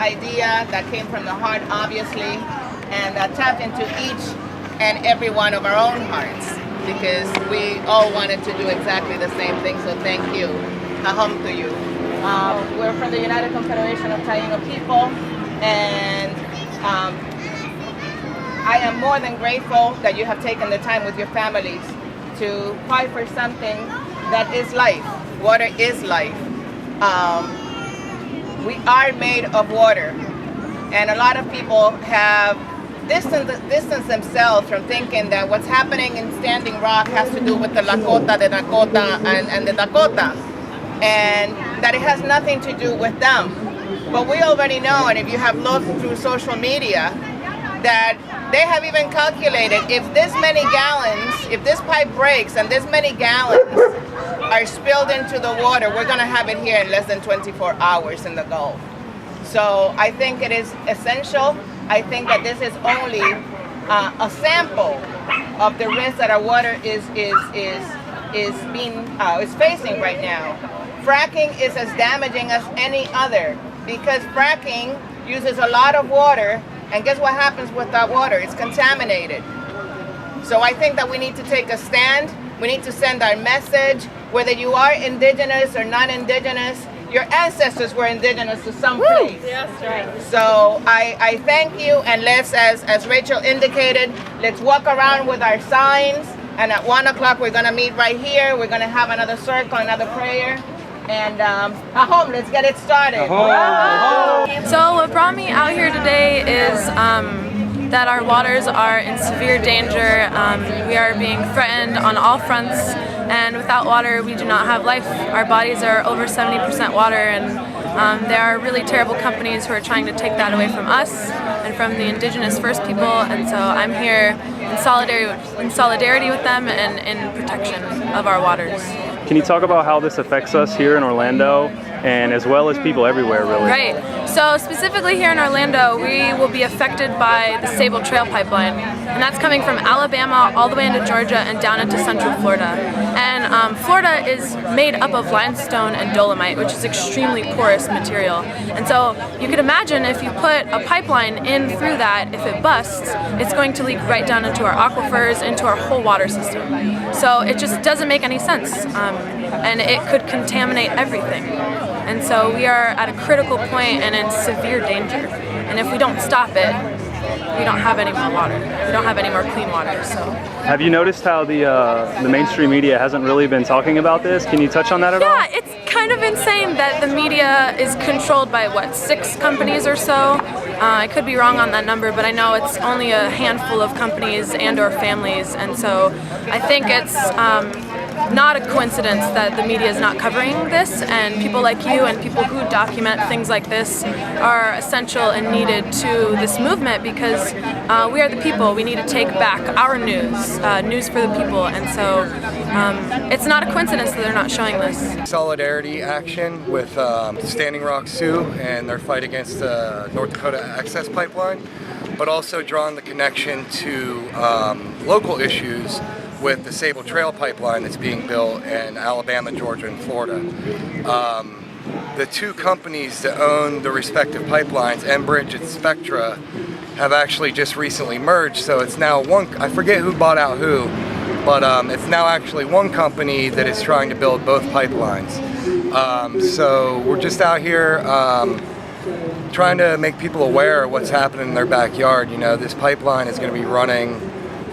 idea that came from the heart, obviously, and that tapped into each and every one of our own hearts, because we all wanted to do exactly the same thing. So thank you. Ahom to you. We're from the United Confederation of Taino People, and I am more than grateful that you have taken the time with your families to fight for something that is life. Water is life. We are made of water, and a lot of people have distanced themselves from thinking that what's happening in Standing Rock has to do with the Lakota, the Dakota, and the Dakota, and that it has nothing to do with them. But we already know, and if you have looked through social media, that they have even calculated if this many gallons, if this pipe breaks and this many gallons are spilled into the water, we're going to have it here in less than 24 hours in the Gulf. So I think it is essential. I think that this is only a sample of the risk that our water is facing right now. Fracking is as damaging as any other, because fracking uses a lot of water, and guess what happens with that water? It's contaminated. So I think that we need to take a stand. We need to send our message, whether you are indigenous or non-indigenous. Your ancestors were indigenous to some place. Yes, right. So I thank you, and let's, as Rachel indicated, let's walk around with our signs, and at 1 o'clock we're gonna meet right here. We're gonna have another circle, another prayer. And ahom, let's get it started. So what brought me out here today is that our waters are in severe danger. We are being threatened on all fronts, and without water we do not have life. Our bodies are over 70% water, and there are really terrible companies who are trying to take that away from us and from the indigenous first people, and so I'm here in solidarity with them and in protection of our waters. Can you talk about how this affects us here in Orlando, and as well as people everywhere, really? Right. So specifically here in Orlando, we will be affected by the Sabal Trail Pipeline, and that's coming from Alabama all the way into Georgia and down into Central Florida. And Florida is made up of limestone and dolomite, which is extremely porous material. And so you could imagine if you put a pipeline in through that, if it busts, it's going to leak right down into our aquifers, into our whole water system. So it just doesn't make any sense, and it could contaminate everything. And so we are at a critical point and in severe danger. And if we don't stop it, we don't have any more water. We don't have any more clean water. So. Have you noticed how the mainstream media hasn't really been talking about this? Can you touch on that at all? Yeah, it's kind of insane that the media is controlled by, what, 6 companies or so? I could be wrong on that number, but I know it's only a handful of companies and or families, and so I think it's not a coincidence that the media is not covering this, and people like you and people who document things like this are essential and needed to this movement, because we are the people. We need to take back our news, news for the people, and so it's not a coincidence that they're not showing this. Solidarity action with Standing Rock Sioux and their fight against the North Dakota Access Pipeline, but also drawing the connection to local issues with the Sabal Trail Pipeline that's being built in Alabama, Georgia, and Florida. The 2 companies that own the respective pipelines, Enbridge and Spectra, have actually just recently merged, so it's now one, I forget who bought out who, but it's now actually one company that is trying to build both pipelines. So we're just out here trying to make people aware of what's happening in their backyard. You know, this pipeline is going to be running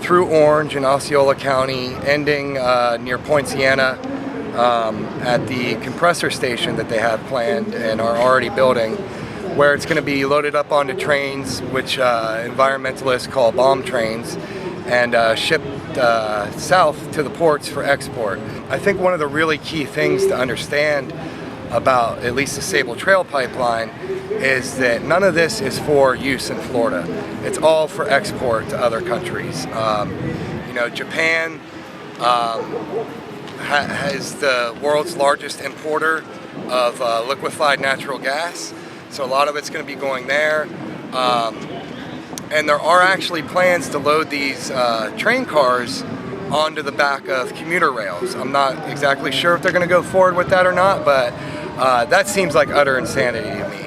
through Orange and Osceola County, ending near Point Siena at the compressor station that they have planned and are already building, where it's going to be loaded up onto trains, which environmentalists call bomb trains, and shipped south to the ports for export. I think one of the really key things to understand about at least the Sabal Trail Pipeline is that none of this is for use in Florida. It's all for export to other countries. You know, Japan is the world's largest importer of liquefied natural gas, so a lot of it's going to be going there. And there are actually plans to load these train cars onto the back of commuter rails. I'm not exactly sure if they're going to go forward with that or not, but that seems like utter insanity to me.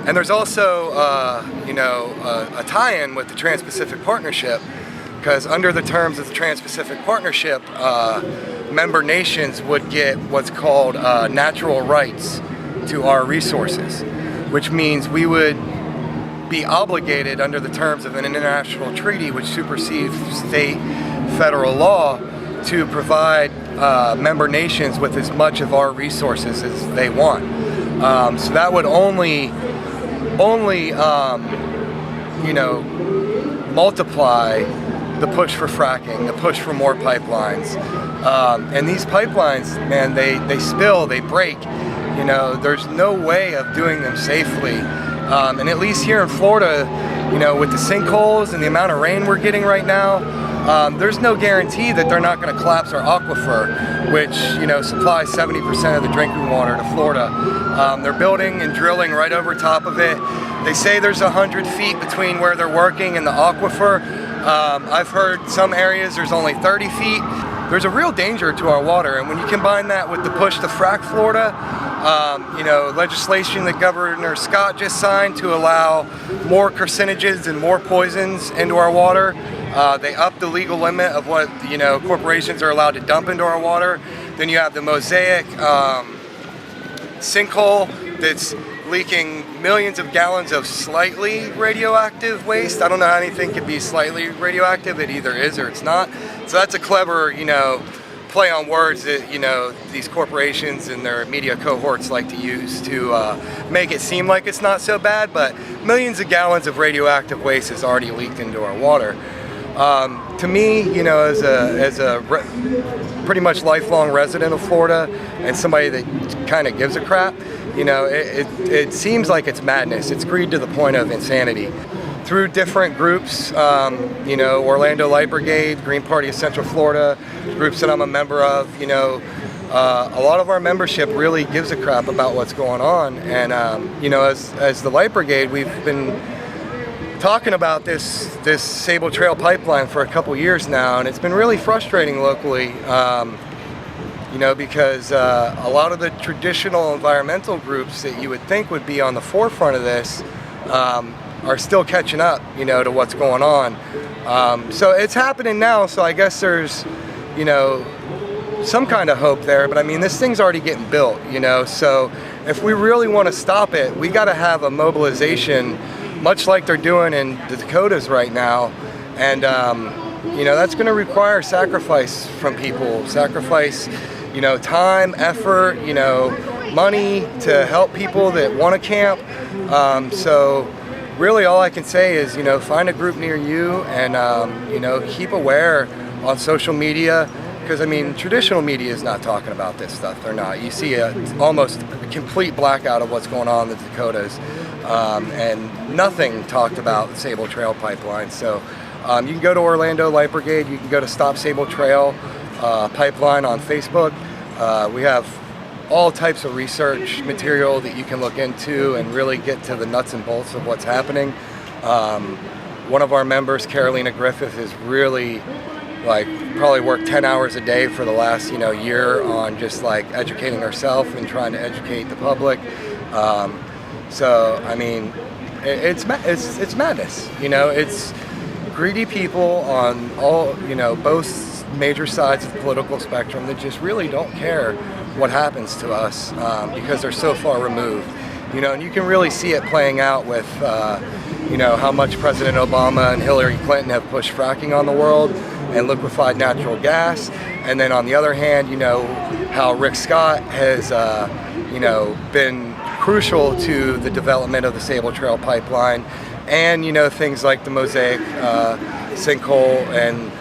And there's also, a tie-in with the Trans-Pacific Partnership, because under the terms of the Trans-Pacific Partnership, member nations would get what's called natural rights to our resources, which means we would be obligated under the terms of an international treaty which supersedes state federal law to provide member nations with as much of our resources as they want. So that would only multiply the push for fracking, the push for more pipelines. And these pipelines, man, they spill, they break. There's no way of doing them safely. And at least here in Florida, with the sinkholes and the amount of rain we're getting right now, there's no guarantee that they're not going to collapse our aquifer, which supplies 70% of the drinking water to Florida. They're building and drilling right over top of it. They say there's 100 feet between where they're working and the aquifer. I've heard some areas there's only 30 feet. There's a real danger to our water, and when you combine that with the push to frack Florida, legislation that Governor Scott just signed to allow more carcinogens and more poisons into our water. They upped the legal limit of what corporations are allowed to dump into our water. Then you have the Mosaic sinkhole that's leaking millions of gallons of slightly radioactive waste. I don't know how anything could be slightly radioactive. It either is or it's not. So that's a clever, play on words that, these corporations and their media cohorts like to use to make it seem like it's not so bad, but millions of gallons of radioactive waste has already leaked into our water. To me, as a pretty much lifelong resident of Florida and somebody that kind of gives a crap, it seems like it's madness. It's greed to the point of insanity. Through different groups, Orlando Light Brigade, Green Party of Central Florida, groups that I'm a member of, a lot of our membership really gives a crap about what's going on. And, as the Light Brigade, we've been talking about this Sabal Trail Pipeline for a couple years now, and it's been really frustrating locally, because a lot of the traditional environmental groups that you would think would be on the forefront of this are still catching up, to what's going on. So it's happening now, so I guess there's, some kind of hope there, but I mean, this thing's already getting built, so if we really want to stop it, we got to have a mobilization much like they're doing in the Dakotas right now. And, that's going to require sacrifice from people, time, effort, money to help people that want to camp. So really all I can say is, find a group near you and, keep aware on social media. Because, traditional media is not talking about this stuff. They're not. You see almost a complete blackout of what's going on in the Dakotas. And nothing talked about the Sabal Trail Pipeline. So you can go to Orlando Light Brigade. You can go to Stop Sabal Trail Pipeline on Facebook. We have all types of research material that you can look into and really get to the nuts and bolts of what's happening. One of our members, Carolina Griffith, is really probably worked 10 hours a day for the last year on just educating herself and trying to educate the public. So it's madness. It's greedy people on all both major sides of the political spectrum that just really don't care what happens to us because they're so far removed. And you can really see it playing out with how much President Obama and Hillary Clinton have pushed fracking on the world and liquefied natural gas, and then on the other hand, how Rick Scott has been crucial to the development of the Sabal Trail Pipeline, and things like the Mosaic sinkhole, and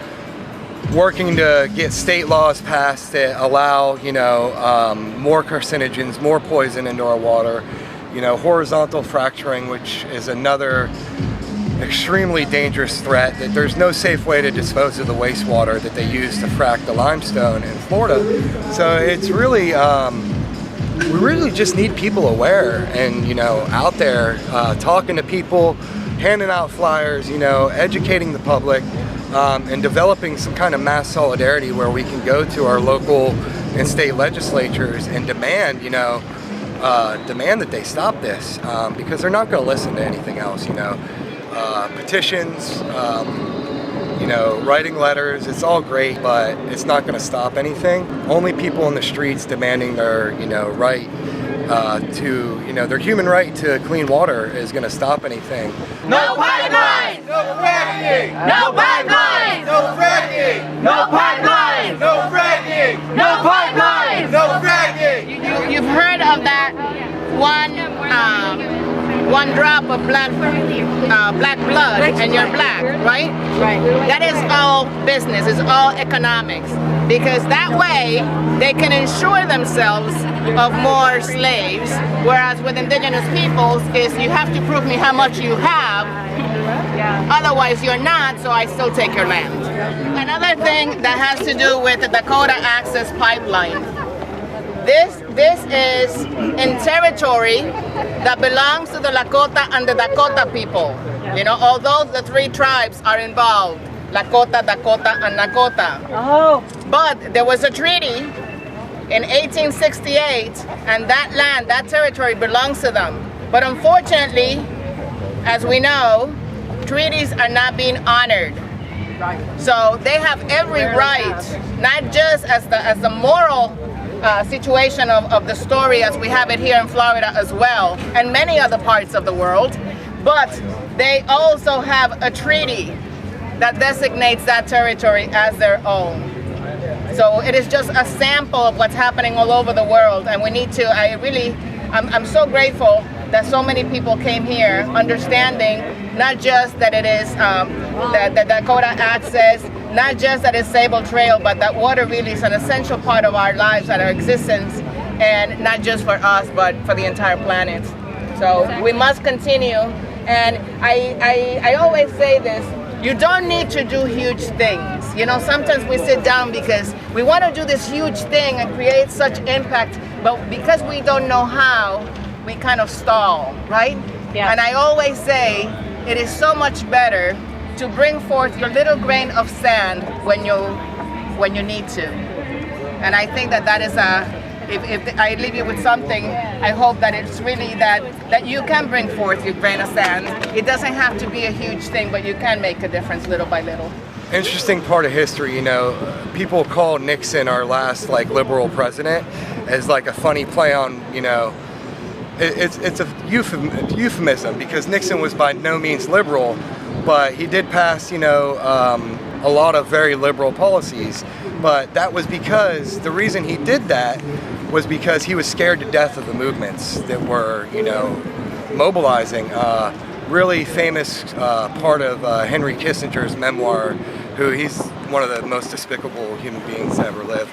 working to get state laws passed that allow more carcinogens, more poison into our water, horizontal fracturing, which is another extremely dangerous threat, that there's no safe way to dispose of the wastewater that they use to frack the limestone in Florida. So it's really, we really just need people aware and, out there talking to people, handing out flyers, educating the public, and developing some kind of mass solidarity where we can go to our local and state legislatures and demand, demand that they stop this, because they're not going to listen to anything else. Petitions, writing letters, it's all great, but it's not going to stop anything. Only people in the streets demanding their right their human right to clean water is going to stop anything. No pipeline! No fracking! No pipeline! No fracking! No pipeline! No fracking! No pipeline! No fracking! You've heard of that one drop of black blood and you're black, right? Right. That is all business, it's all economics. Because that way they can insure themselves of more slaves, whereas with indigenous peoples is you have to prove me how much you have, otherwise you're not, so I still take your land. Another thing that has to do with the Dakota Access Pipeline. This is in territory that belongs to the Lakota and the Dakota people. Although the three tribes are involved, Lakota, Dakota, and Nakota. Oh. But there was a treaty in 1868, and that land, that territory belongs to them. But unfortunately, as we know, treaties are not being honored. So they have every right, not just as the moral situation of the story as we have it here in Florida as well, and many other parts of the world, but they also have a treaty that designates that territory as their own. So it is just a sample of what's happening all over the world, and we need to, I'm so grateful that so many people came here understanding not just that it is the Dakota Access, not just that it's Sabal Trail, but that water really is an essential part of our lives and our existence, and not just for us, but for the entire planet. So we must continue, and I always say this, you don't need to do huge things. Sometimes we sit down because we want to do this huge thing and create such impact, but because we don't know how, we kind of stall, right? Yeah. And I always say, it is so much better to bring forth your little grain of sand when you need to. And I think that is if I leave you with something, I hope that it's really that you can bring forth your grain of sand. It doesn't have to be a huge thing, but you can make a difference little by little. Interesting part of history, people call Nixon our last liberal president as a funny play on, it's a euphemism, because Nixon was by no means liberal, but he did pass, a lot of very liberal policies. But that was because the reason he did that was because he was scared to death of the movements that were, mobilizing. Really famous part of Henry Kissinger's memoir, who he's one of the most despicable human beings to ever live.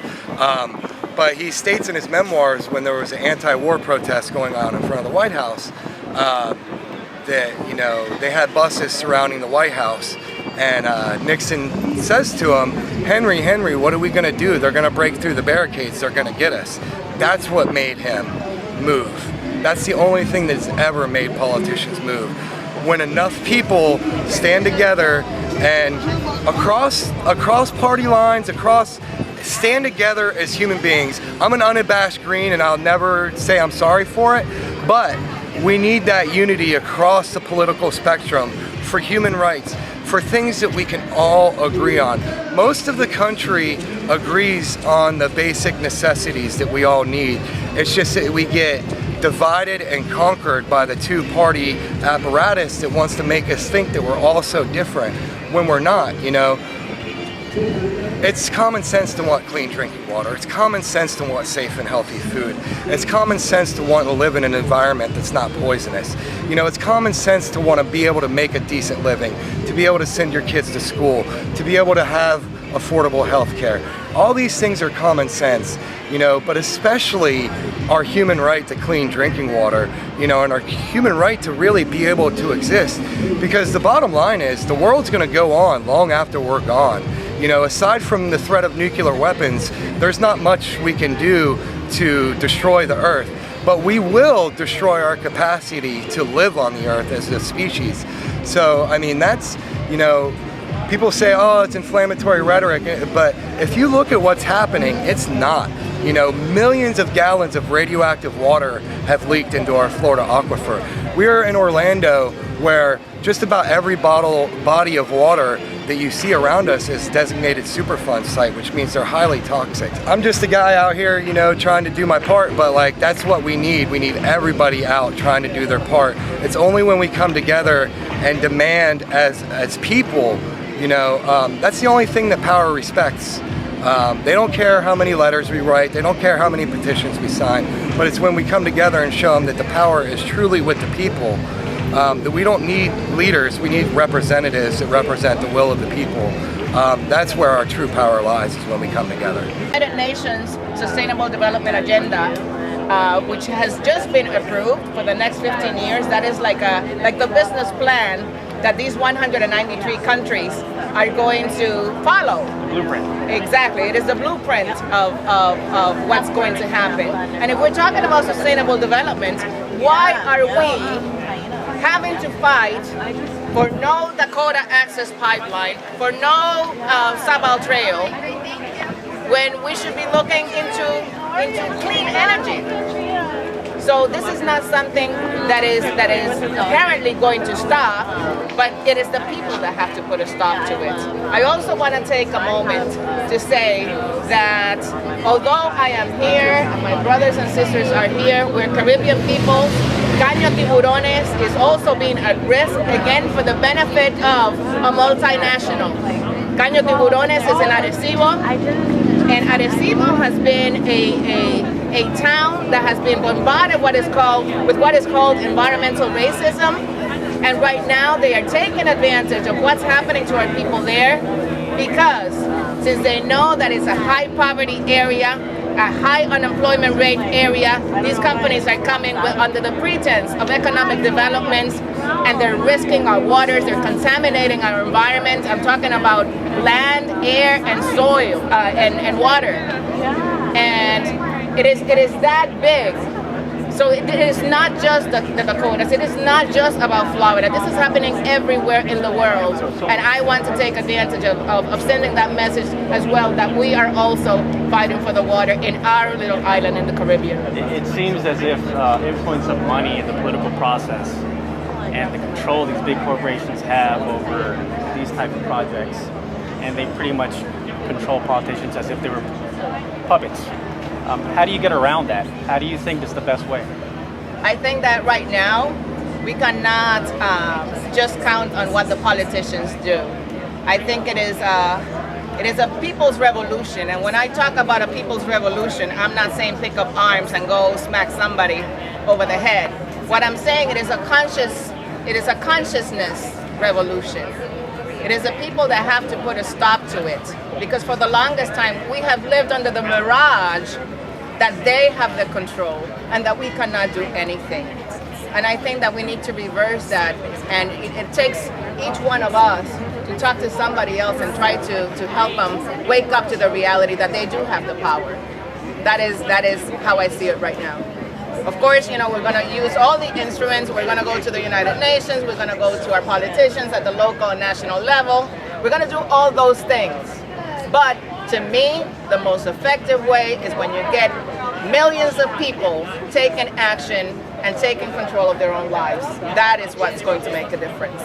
But he states in his memoirs, when there was an anti-war protest going on in front of the White House, that they had buses surrounding the White House, and Nixon says to him, Henry, what are we going to do? They're going to break through the barricades. They're going to get us. That's what made him move. That's the only thing that's ever made politicians move. When enough people stand together and across party lines, stand together as human beings. I'm an unabashed green, and I'll never say I'm sorry for it, but we need that unity across the political spectrum for human rights, for things that we can all agree on. Most of the country agrees on the basic necessities that we all need. It's just that we get divided and conquered by the two-party apparatus that wants to make us think that we're all so different when we're not, It's common sense to want clean drinking water. It's common sense to want safe and healthy food. It's common sense to want to live in an environment that's not poisonous. It's common sense to want to be able to make a decent living, to be able to send your kids to school, to be able to have affordable health care. All these things are common sense, but especially our human right to clean drinking water, and our human right to really be able to exist. Because the bottom line is, the world's going to go on long after we're gone. Aside from the threat of nuclear weapons, there's not much we can do to destroy the Earth. But we will destroy our capacity to live on the Earth as a species. So, that's, people say, oh, it's inflammatory rhetoric, but if you look at what's happening, it's not. You know, millions of gallons of radioactive water have leaked into our Florida aquifer. We're in Orlando, where just about every body of water that you see around us is designated Superfund site, which means they're highly toxic. I'm just a guy out here, you know, trying to do my part, but like, that's what we need. We need everybody out trying to do their part. It's only when we come together and demand as people, you know, that's the only thing that power respects. They don't care how many letters we write, they don't care how many petitions we sign, but it's when we come together and show them that the power is truly with the people, that we don't need leaders, we need representatives that represent the will of the people. That's where our true power lies, is when we come together. United Nations Sustainable Development Agenda, which has just been approved for the next 15 years, that is like the business plan that these 193 countries are going to follow. Blueprint. Exactly, it is the blueprint of what's going to happen. And if we're talking about sustainable development, why are we having to fight for no Dakota Access Pipeline, for no Sabal Trail, when we should be looking into clean energy? So this is not something that is apparently going to stop, but it is the people that have to put a stop to it. I also want to take a moment to say that although I am here, and my brothers and sisters are here, we're Caribbean people, Caño Tiburones is also being at risk, again, for the benefit of a multinational. Caño Tiburones is in Arecibo, and Arecibo has been a town that has been bombarded with what is called environmental racism, and right now they are taking advantage of what's happening to our people there, because since they know that it's a high poverty area, a high unemployment rate area, these companies are coming under the pretense of economic development, and they're risking our waters, they're contaminating our environment. I'm talking about land, air, and soil, and water. And it is that big. So it is not just the Dakotas, it is not just about Florida. This is happening everywhere in the world. And I want to take advantage of sending that message as well, that we are also fighting for the water in our little island in the Caribbean. It seems as if influence of money in the political process and the control these big corporations have over these type of projects, and they pretty much control politicians as if they were puppets. How do you get around that? How do you think is the best way? I think that right now we cannot just count on what the politicians do. I think it is a people's revolution, and when I talk about a people's revolution, I'm not saying pick up arms and go smack somebody over the head. What I'm saying, it is a consciousness revolution. It is the people that have to put a stop to it, because for the longest time we have lived under the mirage that they have the control and that we cannot do anything. And I think that we need to reverse that, and it takes each one of us to talk to somebody else and try to help them wake up to the reality that they do have the power. That is how I see it right now. Of course, you know, we're going to use all the instruments. We're going to go to the United Nations. We're going to go to our politicians at the local and national level. We're going to do all those things. But to me, the most effective way is when you get millions of people taking action and taking control of their own lives. That is what's going to make a difference.